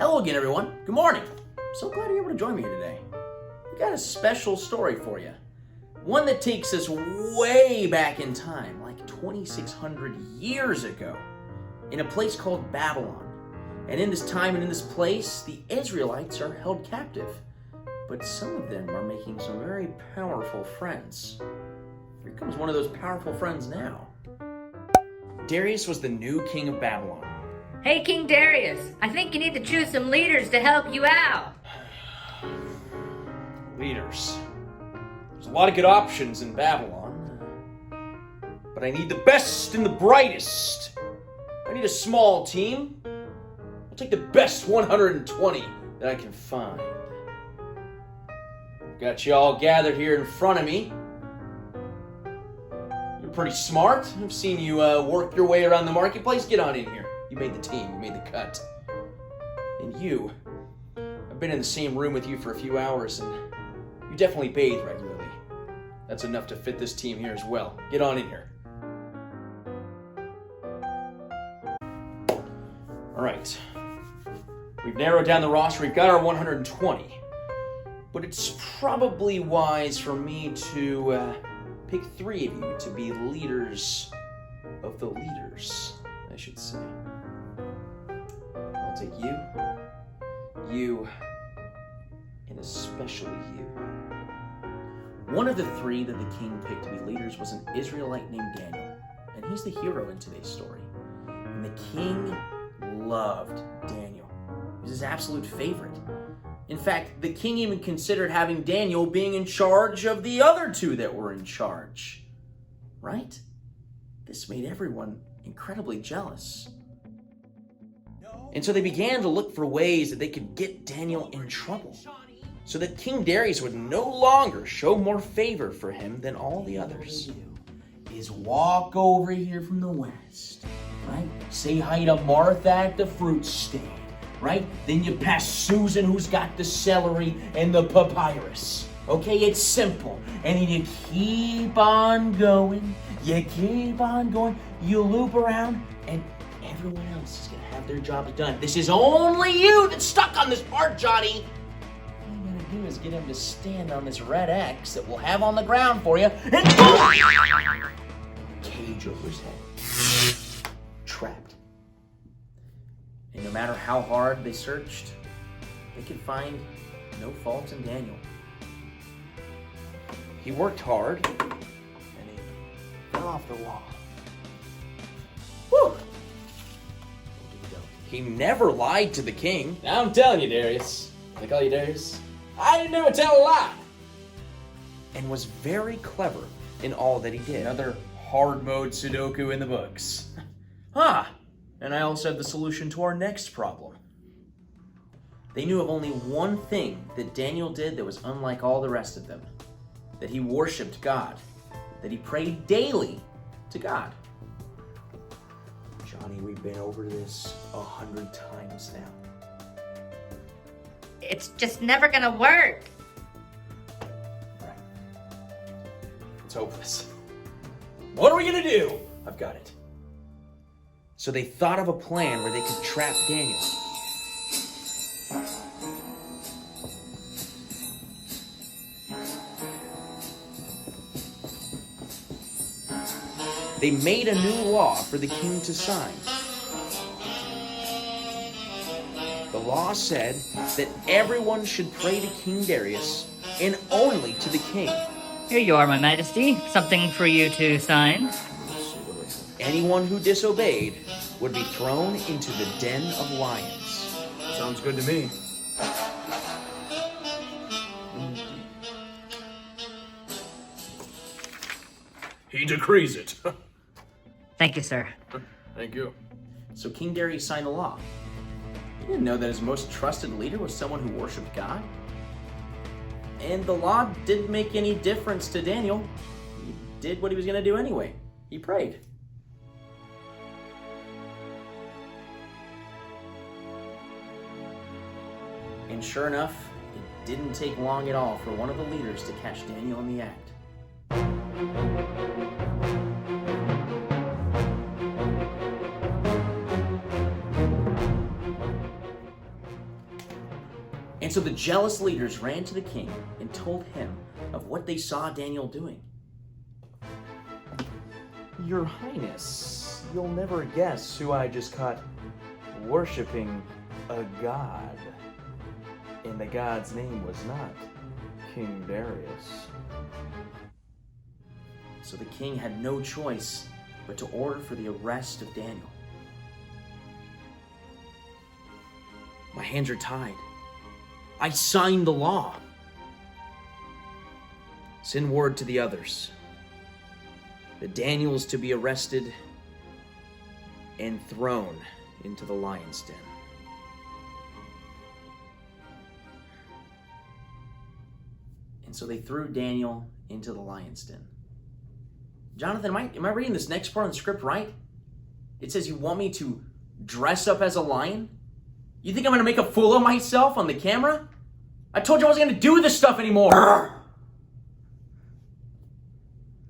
Hello again, everyone. Good morning. I'm so glad you're able to join me here today. We got a special story for you. One that takes us way back in time, like 2,600 years ago, in a place called Babylon. And in this time and in this place, the Israelites are held captive. But some of them are making some very powerful friends. Here comes one of those powerful friends now. Darius was the new king of Babylon. Hey, King Darius, I think you need to choose some leaders to help you out. Leaders. There's a lot of good options in Babylon. But I need the best and the brightest. I need a small team. I'll take the best 120 that I can find. Got you all gathered here in front of me. You're pretty smart. I've seen you work your way around the marketplace. Get on in here. You made the team. You made the cut. And you, I've been in the same room with you for a few hours, and you definitely bathe regularly. That's enough to fit this team here as well. Get on in here. All right. We've narrowed down the roster. We've got our 120. But it's probably wise for me to pick 3 of you to be leaders of the leaders, I should say. I'll take you, and especially you. One of the 3 that the king picked to be leaders was an Israelite named Daniel, and he's the hero in today's story. And the king loved Daniel. He was his absolute favorite. In fact, the king even considered having Daniel being in charge of the other 2 that were in charge. Right? This made everyone incredibly jealous. And so they began to look for ways that they could get Daniel in trouble, so that King Darius would no longer show more favor for him than all the others. Is walk over here from the west, right? Say hi to Martha at the fruit stand, right? Then you pass Susan, who's got the celery and the papyrus. Okay, it's simple. And then you keep on going. You keep on going. You loop around, and everyone else is going to have their jobs done. This is only you that's stuck on this part, Johnny. All you got to do is get him to stand on this red X that we'll have on the ground for you, and boom! Cage over his head. Trapped. And no matter how hard they searched, they could find no fault in Daniel. He worked hard, and he fell off the wall. Whew! He never lied to the king. Now I'm telling you, Darius. They call you Darius? I didn't never tell a lie. And was very clever in all that he did. Another hard mode Sudoku in the books. And I also have the solution to our next problem. They knew of only one thing that Daniel did that was unlike all the rest of them. That he worshipped God. That he prayed daily to God. Johnny, we've been over this 100 times now. It's just never gonna work. Right. It's hopeless. What are we gonna do? I've got it. So they thought of a plan where they could trap Daniel. They made a new law for the king to sign. The law said that everyone should pray to King Darius and only to the king. Here you are, my majesty. Something for you to sign. Anyone who disobeyed would be thrown into the den of lions. Sounds good to me. He decrees it. Thank you, sir. Thank you. So King Darius signed the law. He didn't know that his most trusted leader was someone who worshipped God. And the law didn't make any difference to Daniel. He did what he was going to do anyway. He prayed. And sure enough, it didn't take long at all for one of the leaders to catch Daniel in the act. And so the jealous leaders ran to the king and told him of what they saw Daniel doing. Your Highness, you'll never guess who I just caught worshiping a god. And the god's name was not King Darius. So the king had no choice but to order for the arrest of Daniel. My hands are tied. I signed the law. Send word to the others that Daniel is to be arrested and thrown into the lion's den. And so they threw Daniel into the lion's den. Jonathan, am I reading this next part of the script right? It says you want me to dress up as a lion? You think I'm going to make a fool of myself on the camera? I told you I wasn't going to do this stuff anymore.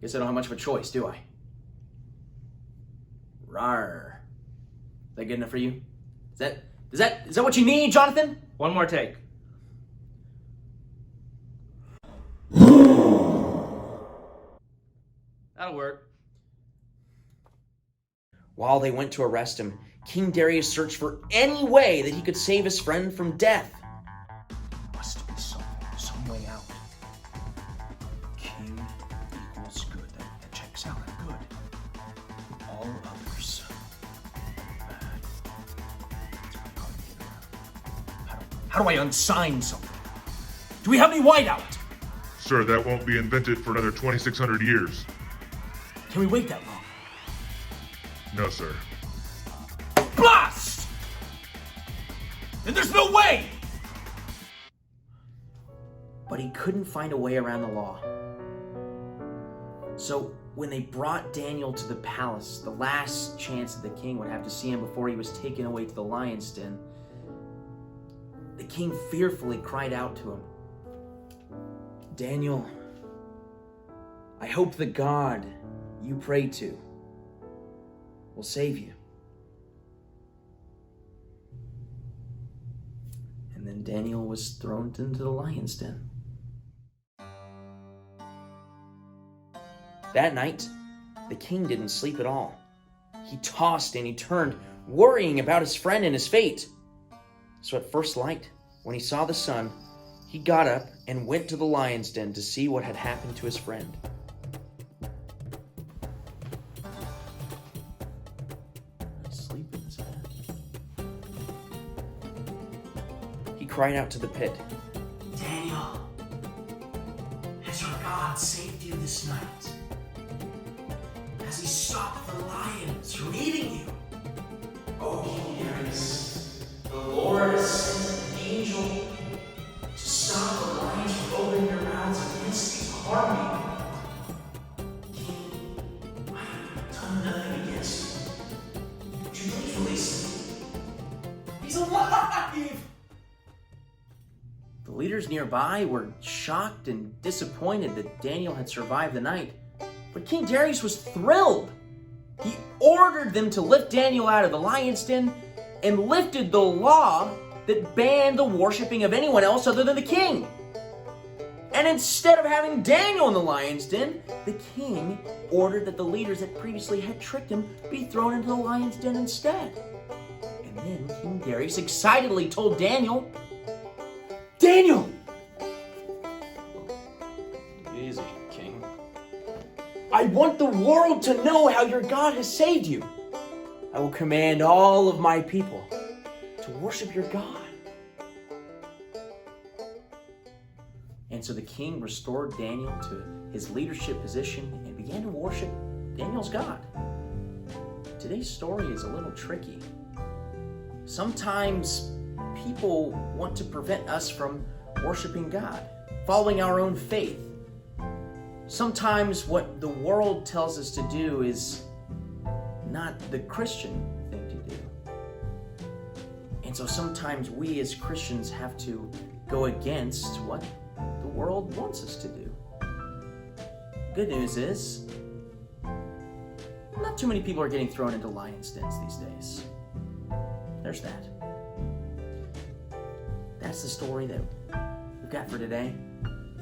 Guess I don't have much of a choice, do I? Rawr. Is that good enough for you? Is that what you need, Jonathan? One more take. That'll work. While they went to arrest him, King Darius searched for any way that he could save his friend from death. There must be some way out. King equals good. That checks out. Good. All others bad. It's really hard to get around. How do I unsign something? Do we have any whiteout? Sir, that won't be invented for another 2,600 years. Can we wait that long? No, sir. Blast! And there's no way! But he couldn't find a way around the law. So when they brought Daniel to the palace, the last chance that the king would have to see him before he was taken away to the lion's den, the king fearfully cried out to him, Daniel, I hope the God you pray to will save you. And then Daniel was thrown into the lion's den. That night, the king didn't sleep at all. He tossed and he turned, worrying about his friend and his fate. So at first light, when he saw the sun, he got up and went to the lion's den to see what had happened to his friend. Sleep in his bed. He cried out to the pit, Daniel, has your God saved you this night? Has he stopped the lions from eating you? Oh, King Darius, the Lord has sent an angel to stop the lions from opening their mouths against you to harm you. King, I have done nothing against you. Would you please release him? He's alive! The leaders nearby were shocked and disappointed that Daniel had survived the night, but King Darius was thrilled. He ordered them to lift Daniel out of the lion's den and lifted the law that banned the worshiping of anyone else other than the king. And instead of having Daniel in the lion's den, the king ordered that the leaders that previously had tricked him be thrown into the lion's den instead. And then King Darius excitedly told Daniel, Daniel! Easy, King. I want the world to know how your God has saved you. I will command all of my people to worship your God. And so the king restored Daniel to his leadership position and began to worship Daniel's God. Today's story is a little tricky. Sometimes people want to prevent us from worshiping God, following our own faith. Sometimes what the world tells us to do is not the Christian thing to do. And so sometimes we as Christians have to go against what the world wants us to do. Good news is, not too many people are getting thrown into lions' dens these days. There's that. that's the story that we've got for today.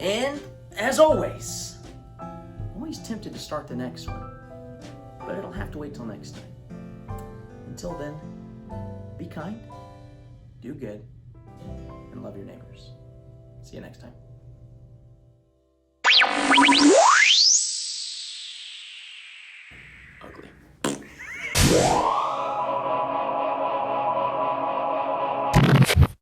And as always, I'm always tempted to start the next one, but it'll have to wait till next time. Until then, be kind, do good, and love your neighbors. See you next time.